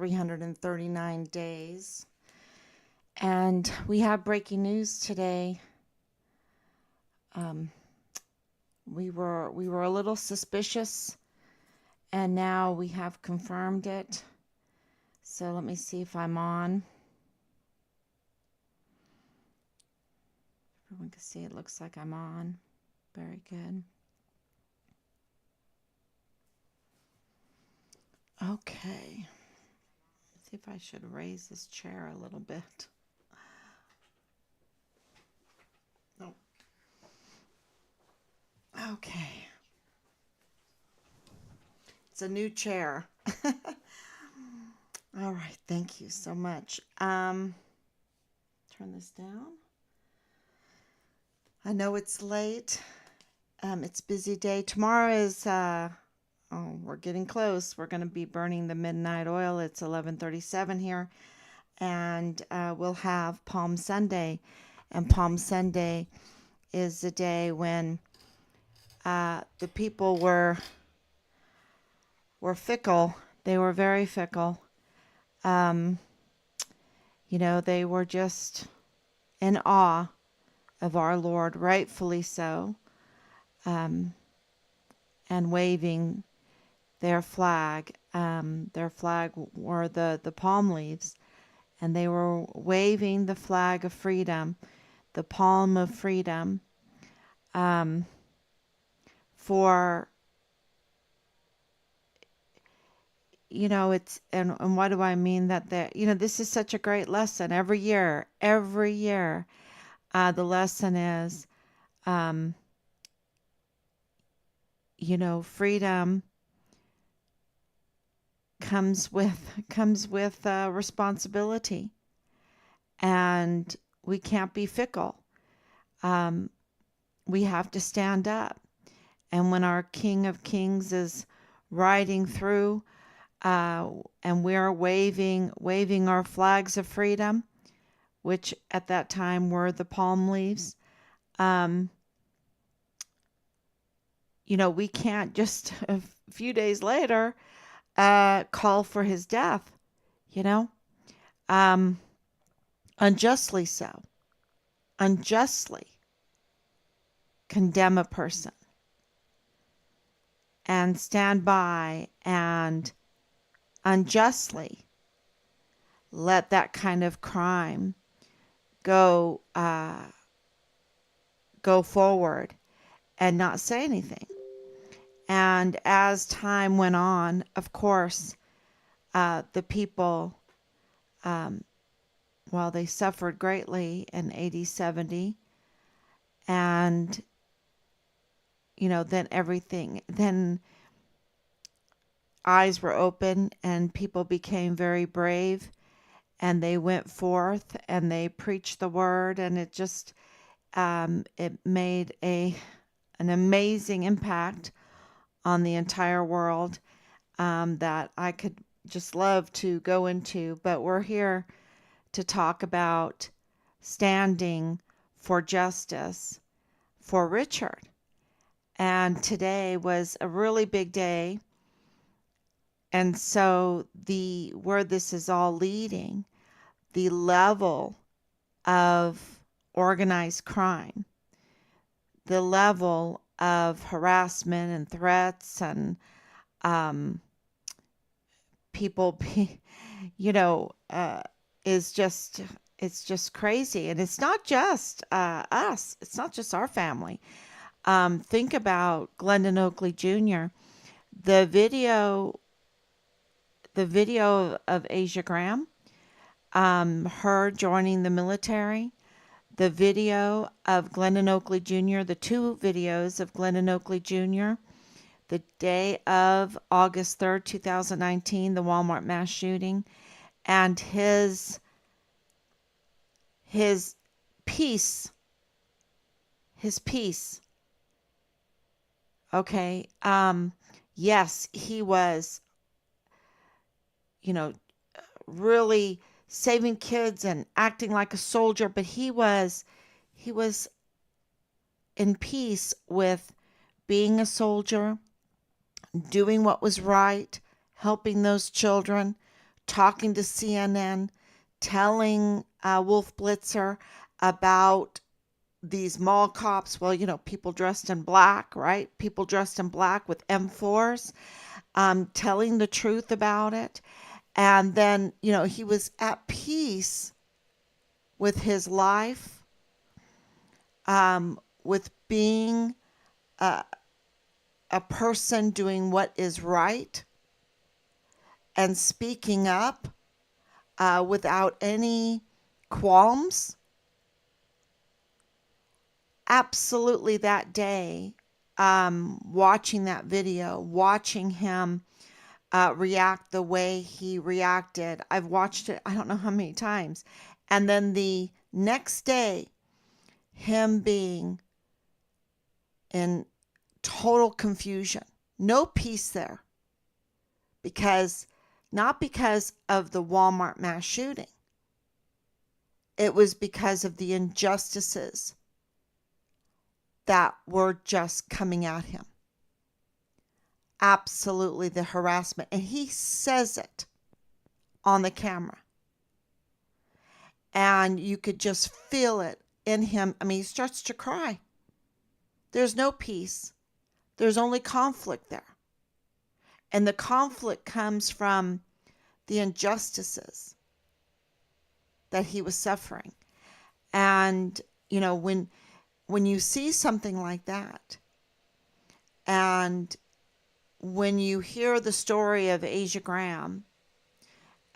339 days. And we have breaking news today. We were a little suspicious, and now we have confirmed it. So let me see if I'm on. Everyone can see it looks like I'm on. Very good. Okay. Let's see if I should raise this chair a little bit. No. Okay. It's a new chair. All right. Thank you so much. Turn this down. I know it's late. It's a busy day. Tomorrow is, we're getting close. We're going to be burning the midnight oil. It's 11:37 here. And we'll have Palm Sunday. And Palm Sunday is the day when the people were fickle. They were very fickle. They were just in awe of our Lord, rightfully so, and waving their flag. Their flag were the palm leaves, and they were waving the flag of freedom, the palm of freedom, for, it's, and what do I mean that this is such a great lesson every year, the lesson is, freedom comes with responsibility, and we can't be fickle. We have to stand up, and when our King of Kings is riding through, and we're waving our flags of freedom, which at that time were the palm leaves, we can't just a few days later call for his death, unjustly so, unjustly condemn a person and stand by and unjustly let that kind of crime go forward and not say anything. And as time went on, of course, the people, they suffered greatly in AD 70, and then eyes were open and people became very brave, and they went forth and they preached the word, and it just it made an amazing impact on the entire world that I could just love to go into. But we're here to talk about standing for justice for Richard. And today was a really big day. And so where this is all leading, the level of organized crime, the level of harassment and threats, and people is just, it's just crazy. And it's not just us. It's not just our family. Think about Glendon Oakley Jr. The video of Asia Graham, her joining the military, the video of Glendon Oakley Jr., the two videos of Glendon Oakley Jr., the day of August 3rd, 2019, the Walmart mass shooting, and his peace. Okay. Yes, he was, really saving kids and acting like a soldier, but he was in peace with being a soldier, doing what was right, helping those children, talking to CNN, telling Wolf Blitzer about these mall cops. Well, people dressed in black, right? People dressed in black with M4s, telling the truth about it. And then, he was at peace with his life, with being a, a person doing what is right and speaking up without any qualms. Absolutely, that day, watching that video, watching him react the way he reacted. I've watched it, I don't know how many times. And then the next day, him being in total confusion, no peace there. Not because of the Walmart mass shooting, it was because of the injustices that were just coming at him. Absolutely, the harassment. And he says it on the camera. And you could just feel it in him. I mean, he starts to cry. There's no peace. There's only conflict there. And the conflict comes from the injustices that he was suffering. And, when you see something like that, and when you hear the story of Asia Graham,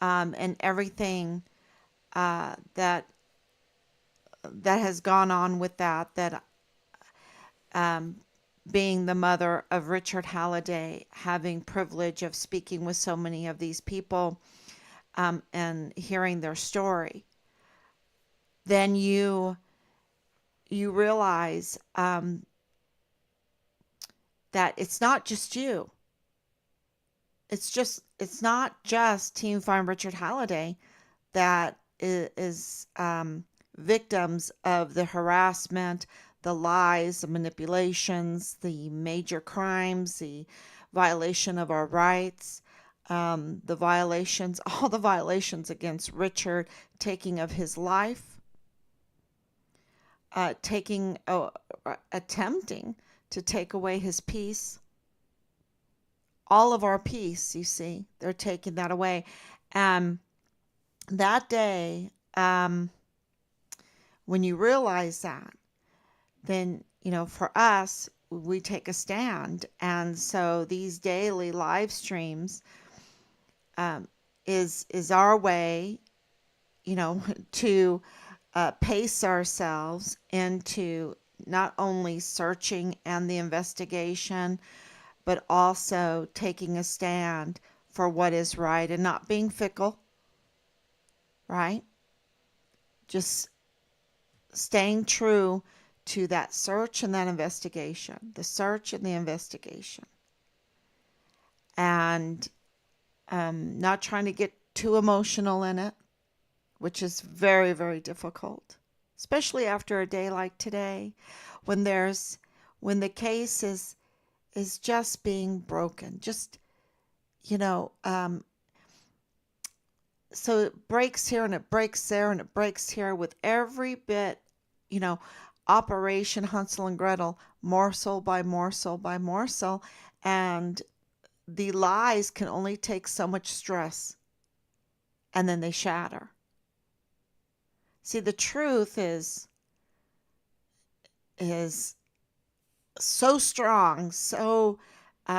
and everything that has gone on with that being the mother of Richard Halliday, having privilege of speaking with so many of these people, and hearing their story, then you realize that it's not just you. It's not just Team Find Richard Halliday that is victims of the harassment, the lies, the manipulations, the major crimes, the violation of our rights, all the violations against Richard, taking of his life, attempting to take away his peace. All of our peace, you see, they're taking that away. That day, when you realize that, then, for us, we take a stand. And so these daily live streams is our way, to pace ourselves into not only searching and the investigation, but also taking a stand for what is right and not being fickle, right? Just staying true to that search and that investigation, the search and the investigation. And not trying to get too emotional in it, which is very, very difficult, especially after a day like today, when the case is just being broken. Just, so it breaks here and it breaks there and it breaks here with every bit, Operation Hansel and Gretel, morsel by morsel by morsel. And the lies can only take so much stress, and then they shatter. See, the truth is so strong, so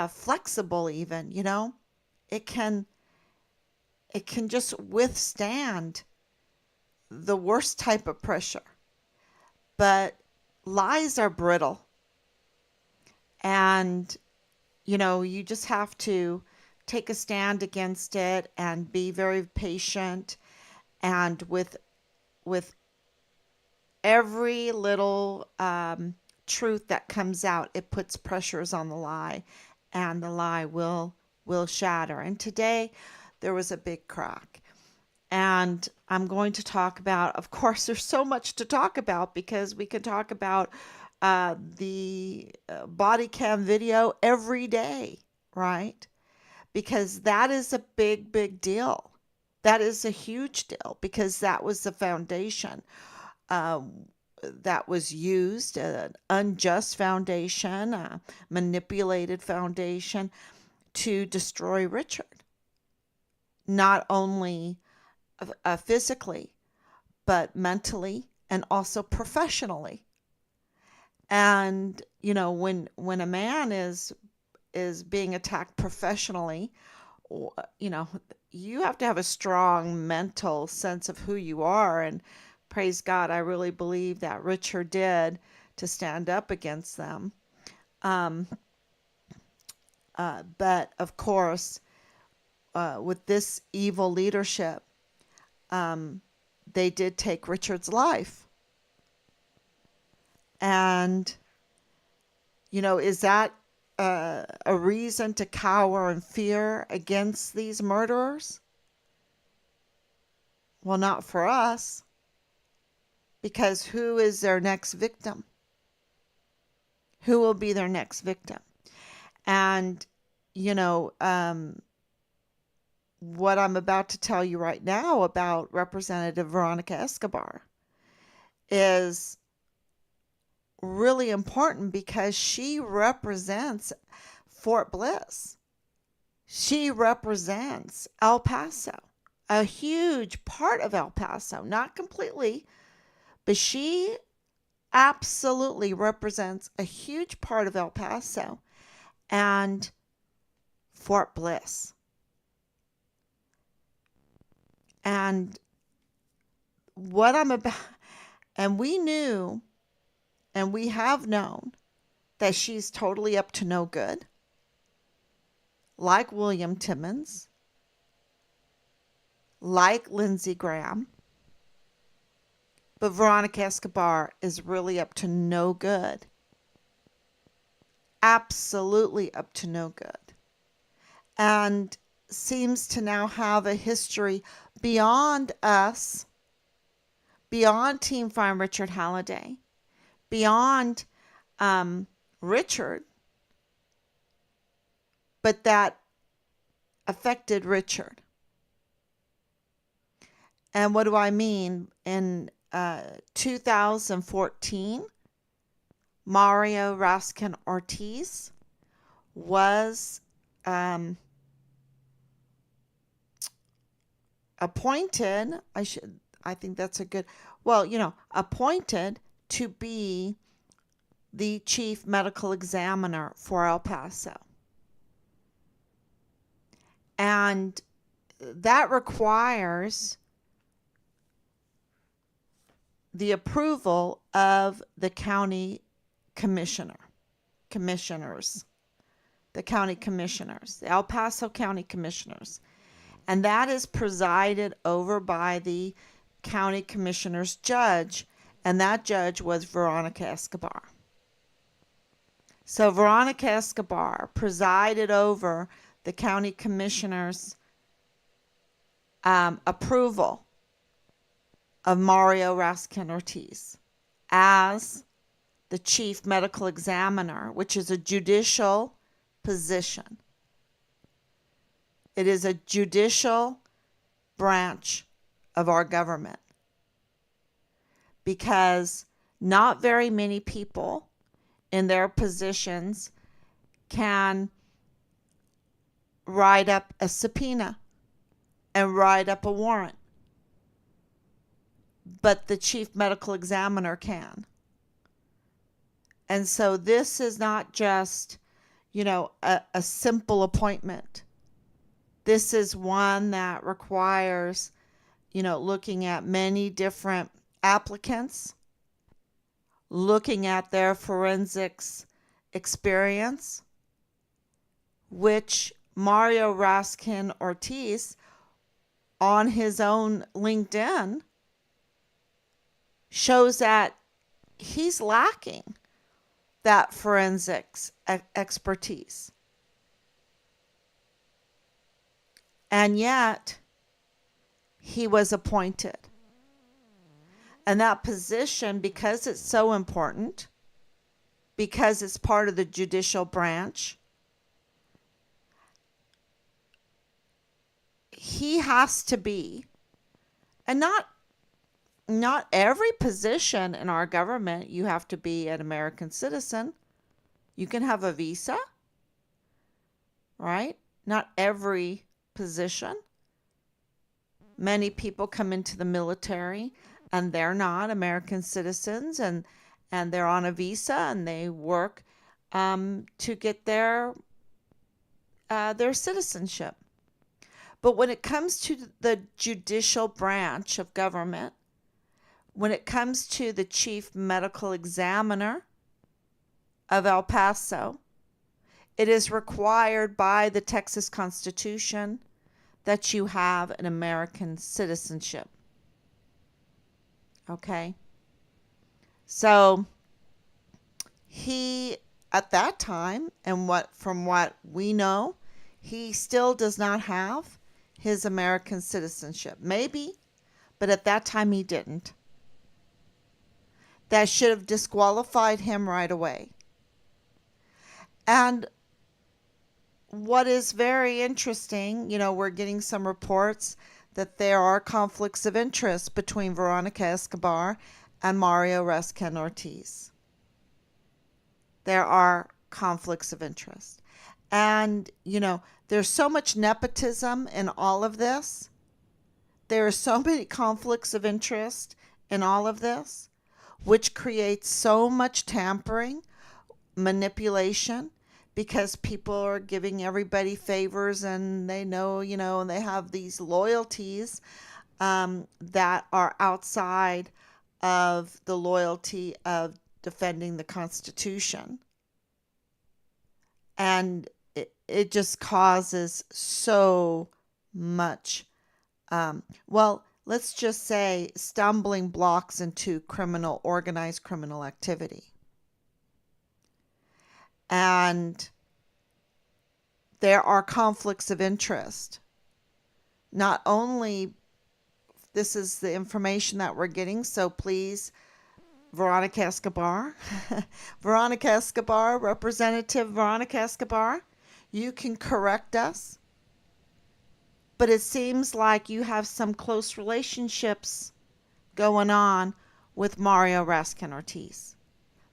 flexible even, it can just withstand the worst type of pressure. But lies are brittle. And, you just have to take a stand against it and be very patient. And with every little truth that comes out, it puts pressures on the lie, and the lie will shatter. And today there was a big crack. And I'm going to talk about, of course, there's so much to talk about, because we can talk about the body cam video every day, right? Because that is a big, big deal. That is a huge deal because that was the foundation that was used, an unjust foundation, a manipulated foundation to destroy Richard, not only physically, but mentally and also professionally. And when a man is being attacked professionally, you know, you have to have a strong mental sense of who you are. And praise God, I really believe that Richard did to stand up against them. Um, but of course, with this evil leadership, um, they did take Richard's life. And, is that a reason to cower in fear against these murderers? Well, not for us, because who is their next victim? Who will be their next victim? And, what I'm about to tell you right now about Representative Veronica Escobar is really important because she represents Fort Bliss. She represents El Paso, a huge part of El Paso, not completely, but she absolutely represents a huge part of El Paso and Fort Bliss. And what I'm about, and we knew, and we have known, that she's totally up to no good, like William Timmons, like Lindsey Graham. But Veronica Escobar is really up to no good. Absolutely up to no good. And seems to now have a history beyond us, beyond Team Farm Richard Halliday, beyond Richard, but that affected Richard. And what do I mean? In 2014, Mario Raskin Ortiz was appointed. I think that's a good, appointed to be the chief medical examiner for El Paso. And that requires the approval of the county commissioners, the El Paso County Commissioners. And that is presided over by the county commissioner's judge, and that judge was Veronica Escobar. So Veronica Escobar presided over the county commissioner's approval of Mario Raskin Ortiz as the chief medical examiner, which is a judicial position. It is a judicial branch of our government because not very many people in their positions can write up a subpoena and write up a warrant, but the chief medical examiner can. And so this is not just, a simple appointment. This is one that requires, looking at many different applicants, looking at their forensics experience, which Mario Raskin Ortiz, on his own LinkedIn, shows that he's lacking that forensics expertise. And yet, he was appointed. And that position, because it's so important, because it's part of the judicial branch, he has to be, and not every position in our government you have to be an American citizen. You can have a visa, right? Not every position. Many people come into the military and they're not American citizens, and they're on a visa and they work to get their citizenship. But when it comes to the judicial branch of government, when it comes to the chief medical examiner of El Paso, it is required by the Texas Constitution that you have an American citizenship. Okay? So he, at that time, and from what we know, he still does not have his American citizenship. Maybe, but at that time he didn't. That should have disqualified him right away. And what is very interesting, we're getting some reports that there are conflicts of interest between Veronica Escobar and Mario Rescan Ortiz. There are conflicts of interest. And, there's so much nepotism in all of this. There are so many conflicts of interest in all of this, which creates so much tampering, manipulation, because people are giving everybody favors, and they know, and they have these loyalties that are outside of the loyalty of defending the Constitution. And it just causes so much, let's just say, stumbling blocks into organized criminal activity. And there are conflicts of interest. Not only, this is the information that we're getting, so please, Veronica Escobar, Representative Veronica Escobar, you can correct us. But it seems like you have some close relationships going on with Mario Rescan Ortiz.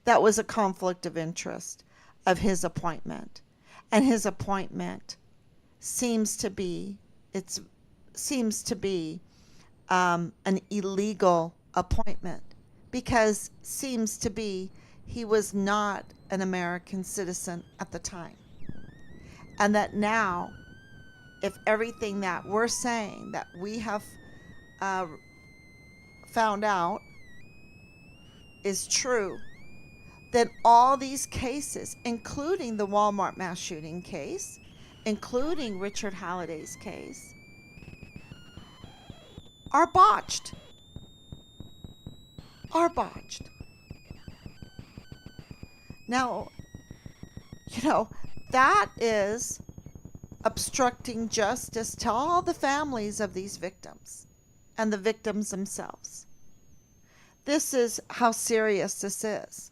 That was a conflict of interest of his appointment. And his appointment seems to be an illegal appointment, because seems to be he was not an American citizen at the time. And that now, if everything that we're saying, that we have found out is true, then all these cases, including the Walmart mass shooting case, including Richard Halliday's case, are botched. Now, that is obstructing justice to all the families of these victims and the victims themselves. This is how serious this is.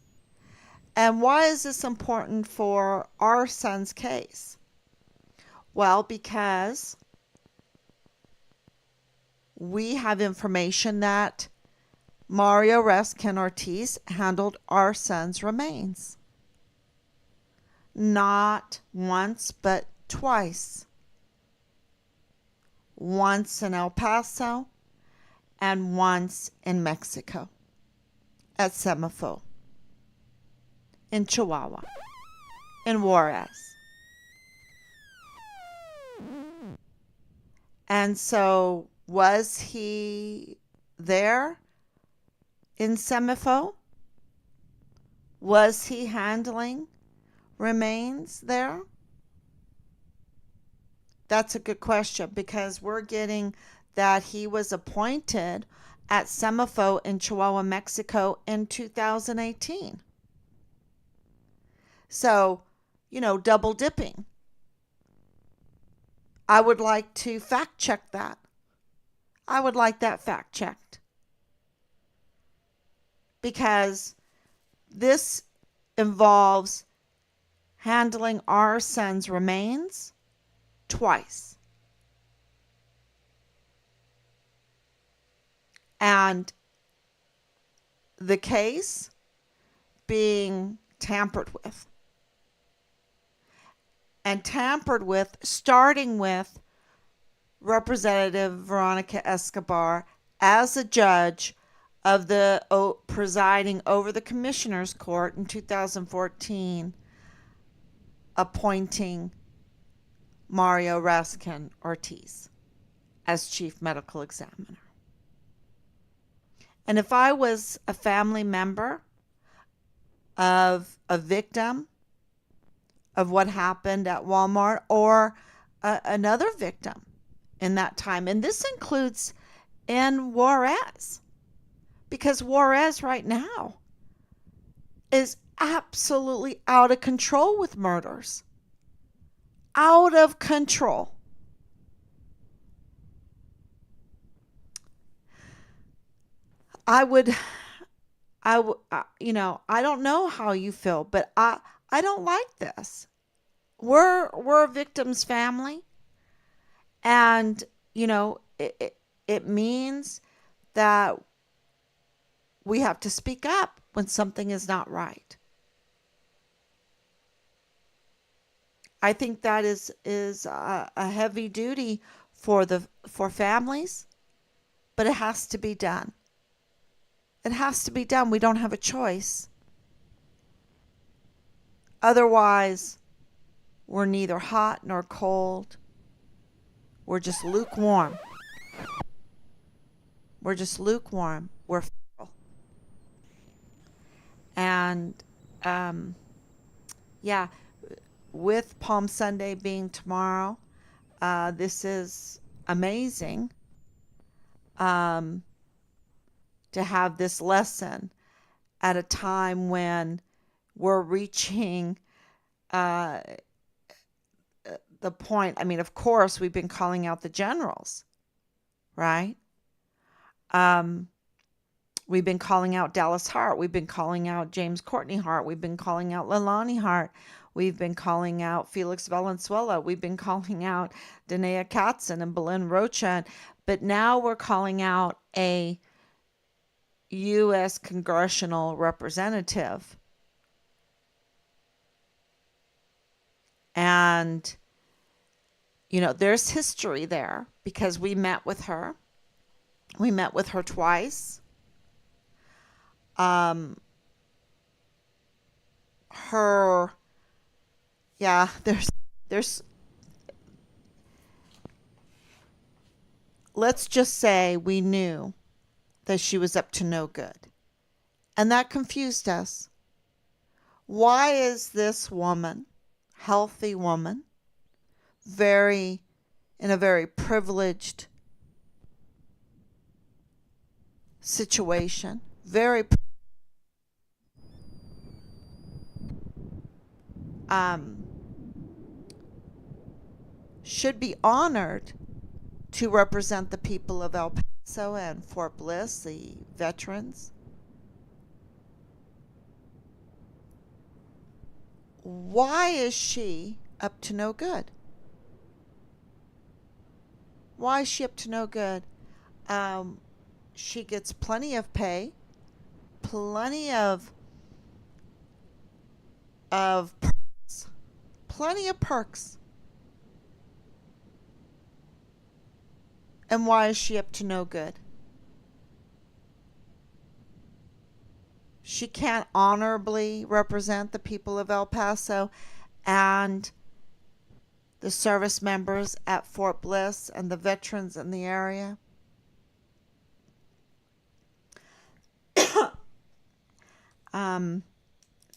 And why is this important for our son's case? Well, because we have information that Mario Rescan Ortiz handled our son's remains. Not once, but twice. Once in El Paso and once in Mexico at Semifo, in Chihuahua, in Juarez. And so, was he there in Semifo? Was he handling remains there? That's a good question, because we're getting that he was appointed at Semifo in Chihuahua, Mexico in 2018. So, double dipping. I would like to fact check that. I would like that fact checked. Because this involves handling our son's remains twice. and the case being tampered with. And tampered with, starting with Representative Veronica Escobar as a judge of the presiding over the Commissioner's Court in 2014, appointing Mario Raskin Ortiz as chief medical examiner. And if I was a family member of a victim of what happened at Walmart, or another victim in that time, and this includes in Juarez, because Juarez right now is absolutely out of control with murders. Out of control. I don't know how you feel, but I don't like this. We're a victim's family, and it means that we have to speak up when something is not right. I think that is a heavy duty for families, but it has to be done. It has to be done. We don't have a choice. Otherwise, we're neither hot nor cold. We're just lukewarm. We're just lukewarm. We're feral. And with Palm Sunday being tomorrow, this is amazing to have this lesson at a time when we're reaching the point. I mean, of course, we've been calling out the generals, right? We've been calling out Dallas Hart. We've been calling out James Courtney Hart. We've been calling out Leilani Hart. We've been calling out Felix Valenzuela. We've been calling out Danae Katzen and Belen Rocha. But now we're calling out a U.S. congressional representative. And, there's history there because we met with her. We met with her twice. There's let's just say we knew that she was up to no good. And that confused us. Why is this woman, healthy woman, in a very privileged situation, should be honored to represent the people of El Paso and Fort Bliss, the veterans. Why is she up to no good? Why is she up to no good? She gets plenty of pay, plenty of perks, plenty of perks. And why is she up to no good? She can't honorably represent the people of El Paso and the service members at Fort Bliss and the veterans in the area.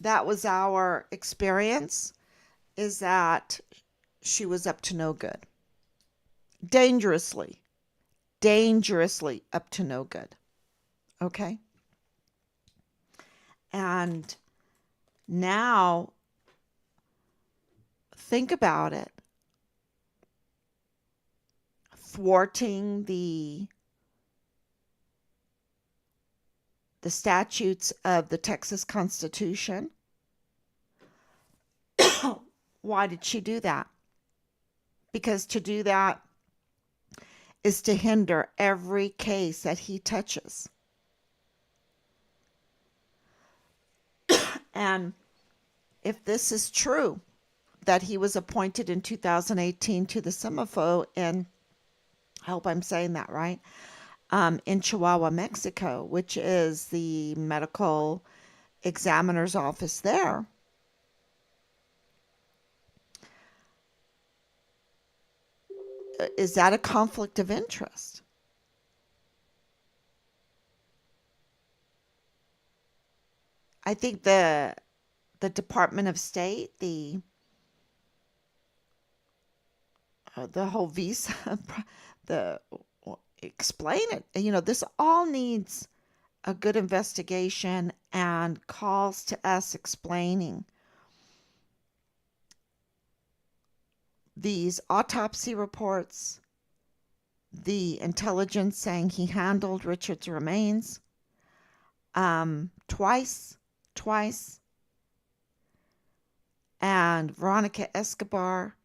That was our experience, is that she was up to no good. Dangerously up to no good. Okay? And now, think about it. Thwarting the statutes of the Texas Constitution. Why did she do that? Because to do that is to hinder every case that he touches. And if this is true, that he was appointed in 2018 to the CEMAFO in, I hope I'm saying that right, in Chihuahua, Mexico, which is the medical examiner's office there. Is that a conflict of interest? I think the Department of State, the whole visa, the explain it. This all needs a good investigation and calls to us explaining these autopsy reports, the intelligence saying he handled Richard's remains twice, and Veronica Escobar.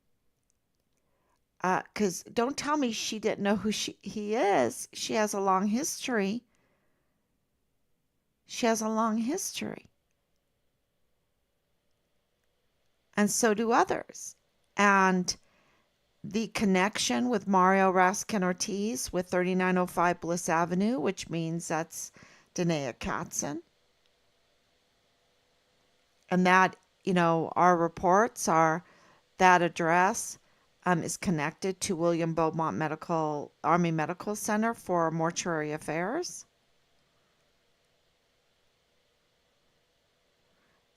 Because don't tell me she didn't know who he is. She has a long history. She has a long history. And so do others. And the connection with Mario Raskin Ortiz with 3905 Bliss Avenue, which means that's Danae Katzen. And that, our reports are that address is connected to William Beaumont Army Medical Center for Mortuary Affairs.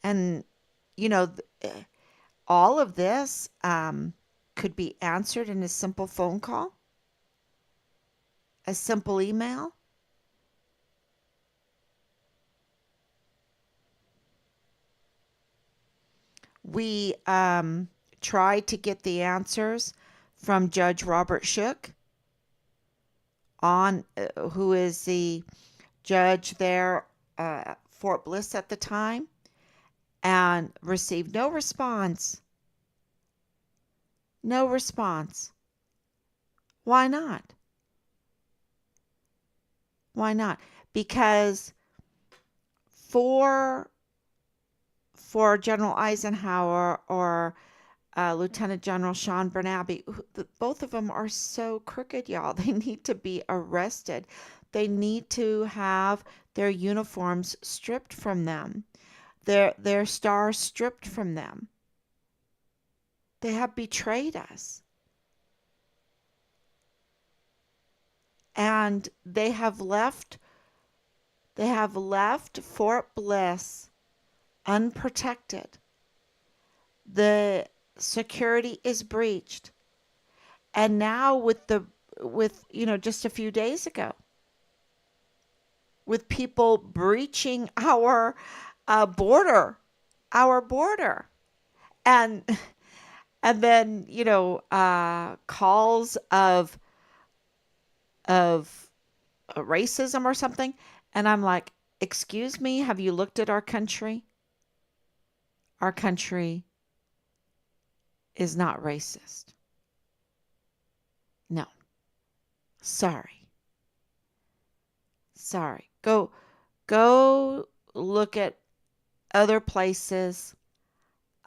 And, all of this could be answered in a simple phone call, a simple email. We tried to get the answers from Judge Robert Shook, who is the judge there at Fort Bliss at the time, and received no response. No response. Why not? Why not? Because for General Eisenhower or Lieutenant General Sean Bernabe, both of them are so crooked, y'all. They need to be arrested. They need to have their uniforms stripped from them, their stars stripped from them. They have betrayed us. And they have left Fort Bliss unprotected. The security is breached. And now with just a few days ago, with people breaching our border, and then calls of racism or something, and I'm like, excuse me, have you looked at our country? Our country is not racist. No. Sorry. Go look at other places.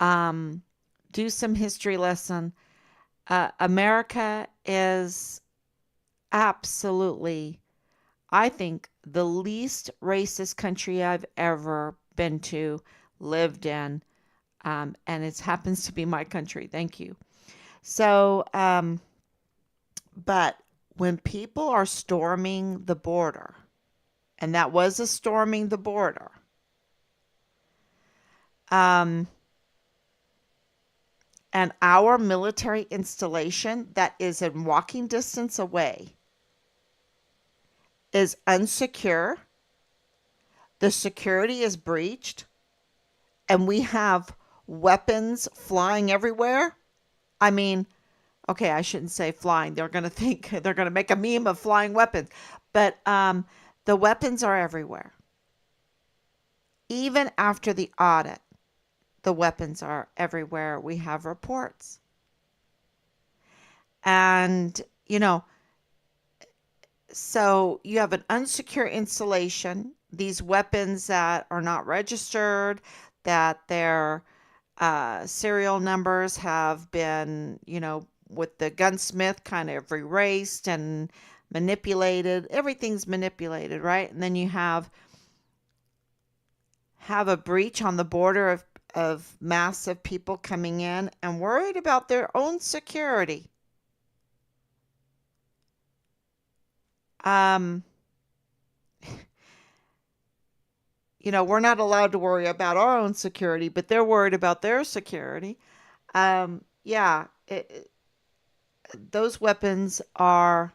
Do some history lesson. America is absolutely, I think, the least racist country I've ever been to, lived in. And it happens to be my country. Thank you. So, but when people are storming the border, and that was a storming the border, and our military installation that is in walking distance away is unsecure, the security is breached, and we have weapons flying everywhere. I mean, okay, I shouldn't say flying. They're going to make a meme of flying weapons. But the weapons are everywhere. Even after the audit, the weapons are everywhere. We have reports. And, so you have an unsecure installation, these weapons that are not registered, that their serial numbers have been, with the gunsmith kind of erased and manipulated. Everything's manipulated, right? And then you have a breach on the border of massive people coming in and worried about their own security. Um, we're not allowed to worry about our own security, but they're worried about their security. Yeah, those weapons are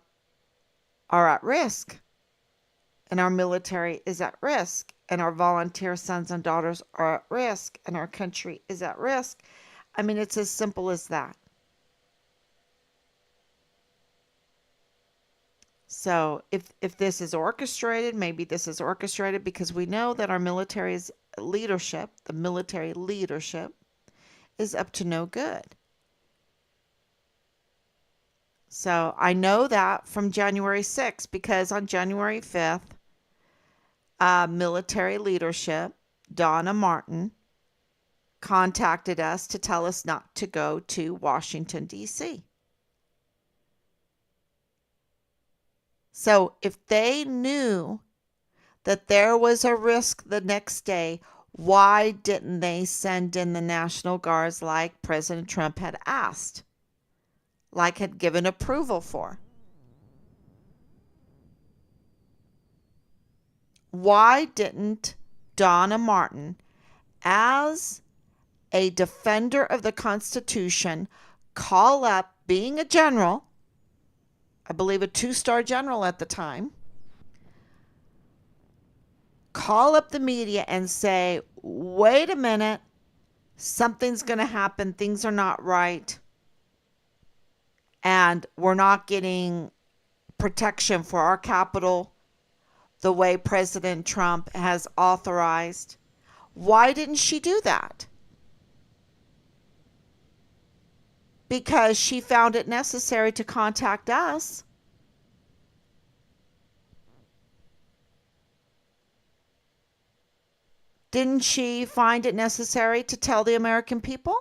at risk, and our military is at risk, and our volunteer sons and daughters are at risk, and our country is at risk. I mean, it's as simple as that. So if this is orchestrated, maybe this is orchestrated because we know that our military's leadership, the military leadership, is up to no good. So I know that from January 6th because on January 5th, military leadership, Donna Martin, contacted us to tell us not to go to Washington, D.C. So if they knew that there was a risk the next day, why didn't they send in the National Guards like President Trump had asked, like had given approval for? Why didn't Donna Martin, as a defender of the Constitution, call up, being a general, I believe a 2-star general at the time, call up the media and say, wait a minute, something's going to happen, things are not right, and we're not getting protection for our capital the way President Trump has authorized. Why didn't she do that? Because she found it necessary to contact us. Didn't she find it necessary to tell the American people?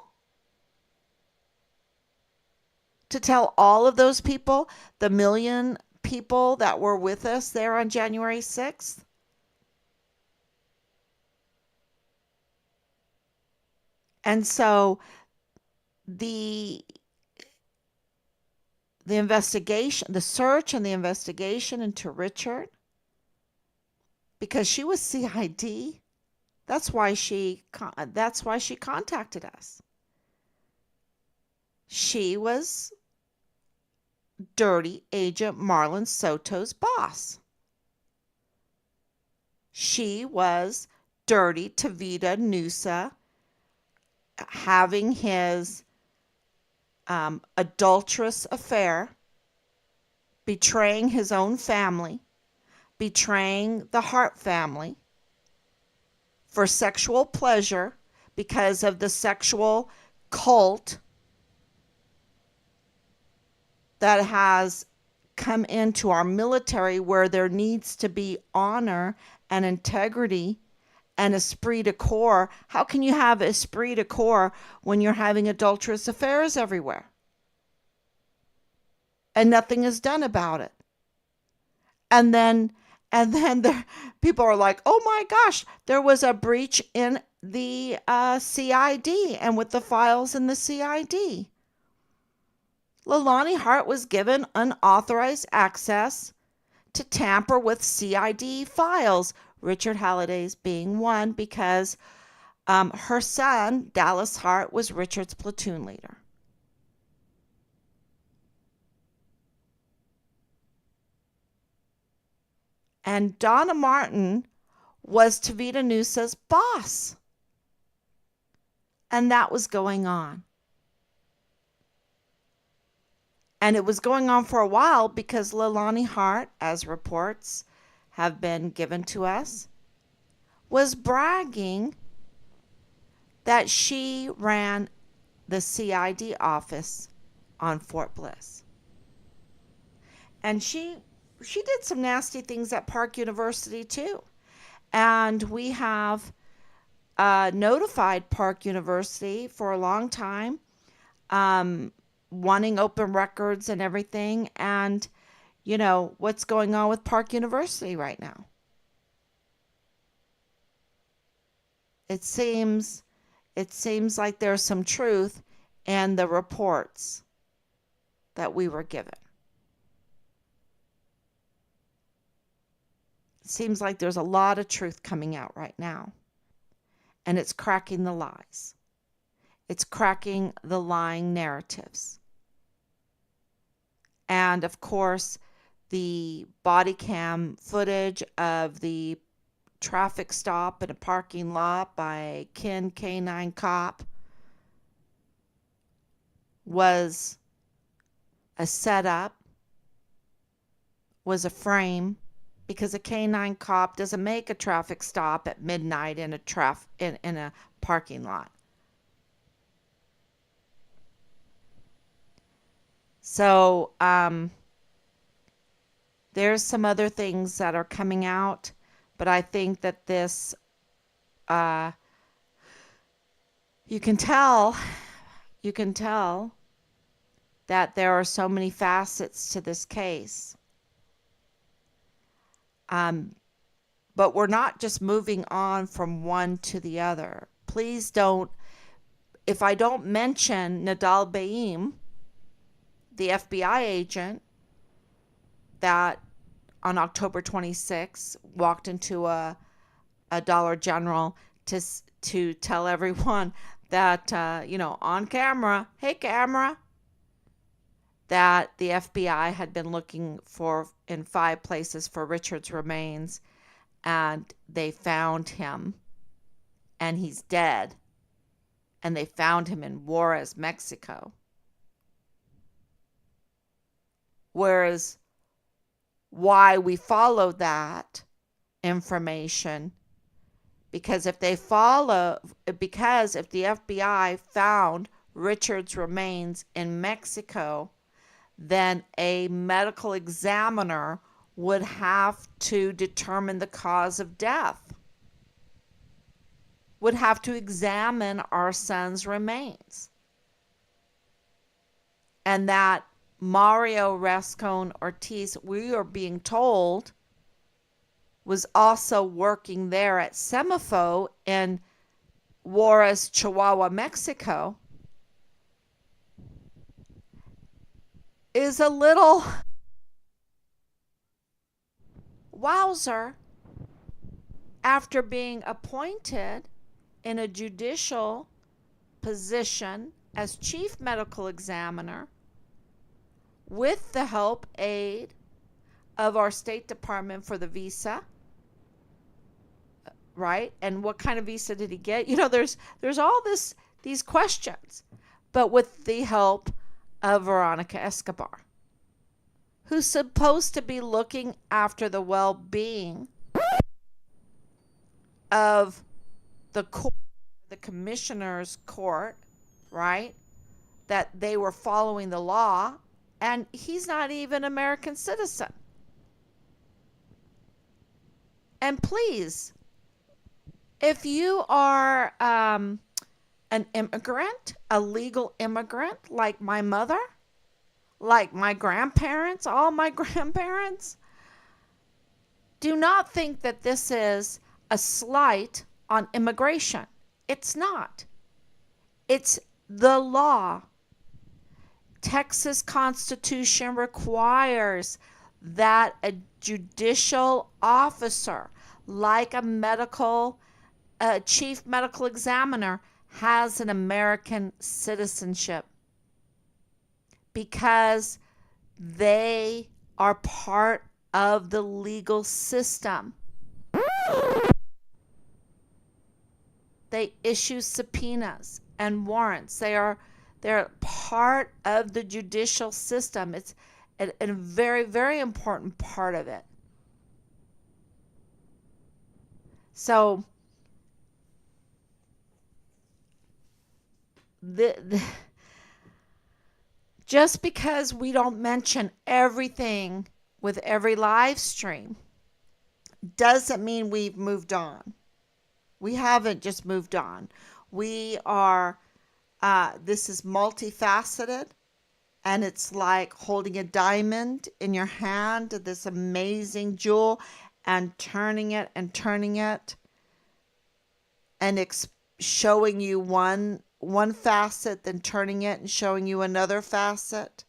To tell all of those people, the million people that were with us there on January 6th? And so the investigation, the search and the investigation into Richard, because she was CID, that's why she contacted us. She was Dirty Agent Marlon Soto's boss. She was Dirty Tavita Nusa having his adulterous affair, betraying his own family, betraying the Hart family for sexual pleasure because of the sexual cult that has come into our military, where there needs to be honor and integrity and esprit de corps. How can you have esprit de corps when you're having adulterous affairs everywhere and nothing is done about it? And then people are like, oh my gosh, there was a breach in the CID and with the files in the CID. Leilani Hart was given unauthorized access to tamper with CID files, Richard Halliday's being one, because her son, Dallas Hart, was Richard's platoon leader. And Donna Martin was Tavita Nusa's boss. And that was going on. And it was going on for a while because Leilani Hart, as reports have been given to us, was bragging that she ran the CID office on Fort Bliss. And she did some nasty things at Park University too. And we have notified Park University for a long time, um, wanting open records and everything. And, what's going on with Park University right now? It seems it seems like there's some truth in the reports that we were given. It seems like there's a lot of truth coming out right now, and it's cracking the lies. It's cracking the lying narratives. And of course, the body cam footage of the traffic stop in a parking lot by Ken K9 cop was a setup, was a frame, because a K9 cop doesn't make a traffic stop at midnight in a parking lot. So there's some other things that are coming out, but I think that this, uh, you can tell that there are so many facets to this case. But we're not just moving on from one to the other. Please don't, if I don't mention Nadal Baim, the FBI agent that on October 26th walked into a Dollar General to tell everyone that, on camera, hey camera, that the FBI had been looking for in 5 places for Richard's remains, and they found him, and he's dead, and they found him in Juarez, Mexico. Whereas why we followed that information, because if the FBI found Richard's remains in Mexico, then a medical examiner would have to determine the cause of death, would have to examine our son's remains. And that Mario Rascon Ortiz, we are being told, was also working there at Semifo in Juarez, Chihuahua, Mexico, is a little wowzer after being appointed in a judicial position as chief medical examiner with the help aid of our State Department for the visa, right? And what kind of visa did he get? There's all these questions, but with the help of Veronica Escobar, who's supposed to be looking after the well-being of the court, the commissioner's court, right? That they were following the law, and he's not even an American citizen. And please, if you are an immigrant, a legal immigrant, like my mother, like my grandparents, all my grandparents, do not think that this is a slight on immigration. It's not. It's the law. Texas Constitution requires that a judicial officer, like a chief medical examiner, has an American citizenship, because they are part of the legal system. They issue subpoenas and warrants. They're part of the judicial system. It's a very, very important part of it. So just because we don't mention everything with every live stream doesn't mean we've moved on. We haven't just moved on. We are, this is multifaceted, and it's like holding a diamond in your hand, this amazing jewel, and turning it, and showing you one facet, then turning it and showing you another facet.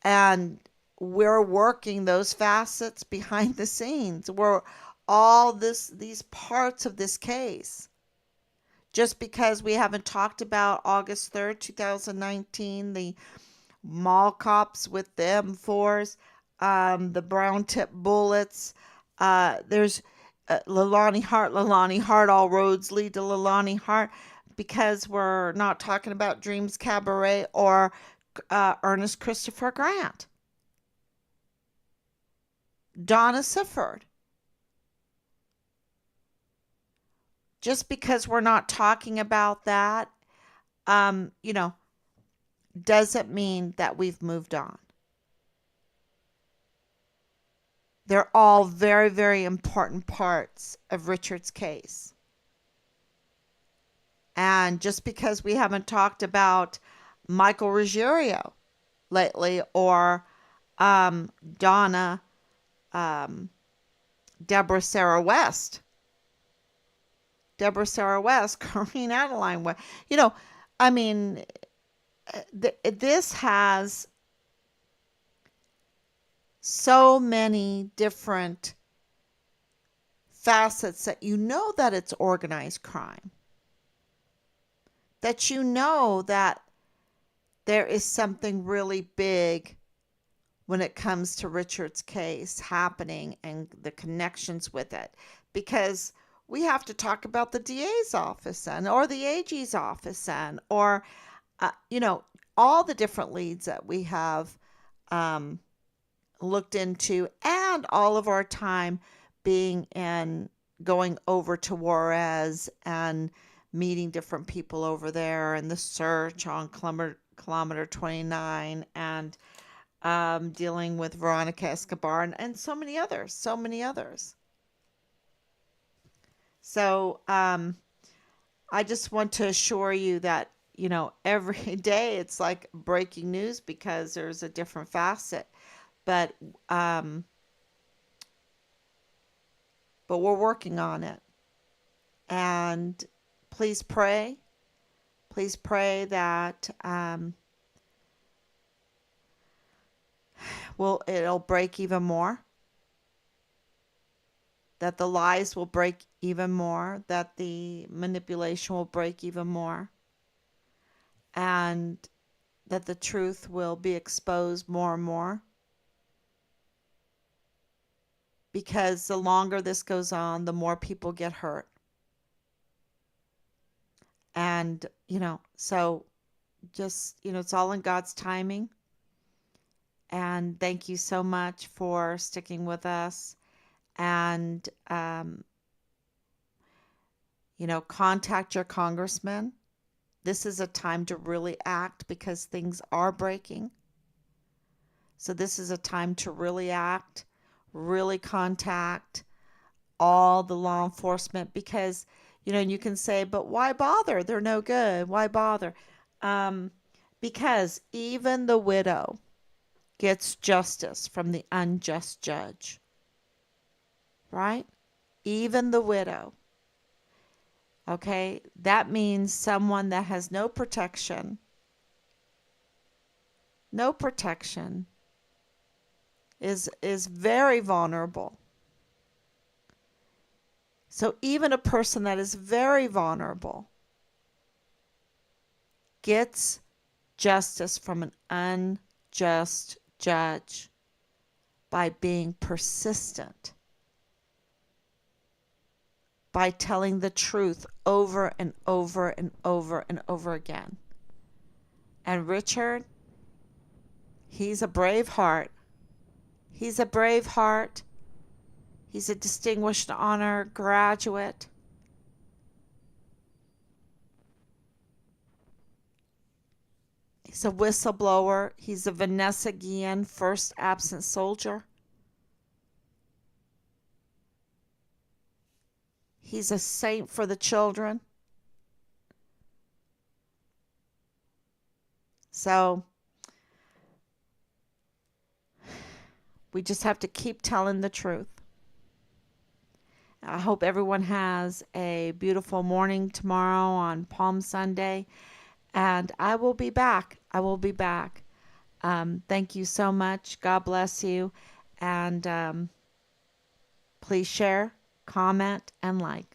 And we're working those facets behind the scenes. We're all these parts of this case. Just because we haven't talked about August 3rd, 2019, the mall cops with the M4s, the brown tip bullets. There's Leilani Hart, all roads lead to Leilani Hart, because we're not talking about Dreams Cabaret or Ernest Christopher Grant. Donna Sifford. Just because we're not talking about that, you know, doesn't mean that we've moved on. They're all very, very important parts of Richard's case. And just because we haven't talked about Michael Ruggiero lately, or Donna, Deborah Sarah West, Corinne Adeline West, I mean, this has so many different facets that that it's organized crime. That that there is something really big when it comes to Richard's case happening and the connections with it. Because we have to talk about the DA's office or the AG's office or, all the different leads that we have looked into, and all of our time going over to Juarez and meeting different people over there, and the search on kilometer 29, and dealing with Veronica Escobar, and so many others. So I just want to assure you that, every day it's like breaking news, because there's a different facet. But we're working on it. And please pray. Please pray that it'll break even more. That the lies will break even more. That the manipulation will break even more. And that the truth will be exposed more and more. Because the longer this goes on, the more people get hurt. And, so just, it's all in God's timing. And thank you so much for sticking with us. And, contact your congressman. This is a time to really act, because things are breaking. So this is a time to really act, really contact all the law enforcement, because, you can say, but why bother? They're no good. Why bother? Because even the widow gets justice from the unjust judge. Right? Even the widow. Okay? That means someone that has no protection. No protection. Is very vulnerable. So even a person that is very vulnerable gets justice from an unjust judge by being persistent, by telling the truth over and over and over and over again. And Richard, he's a brave heart. He's a brave heart. He's a distinguished honor graduate. He's a whistleblower. He's a Vanessa Guillen first absent soldier. He's a saint for the children. So we just have to keep telling the truth. I hope everyone has a beautiful morning tomorrow on Palm Sunday. And I will be back. I will be back. Thank you so much. God bless you. And please share, comment, and like.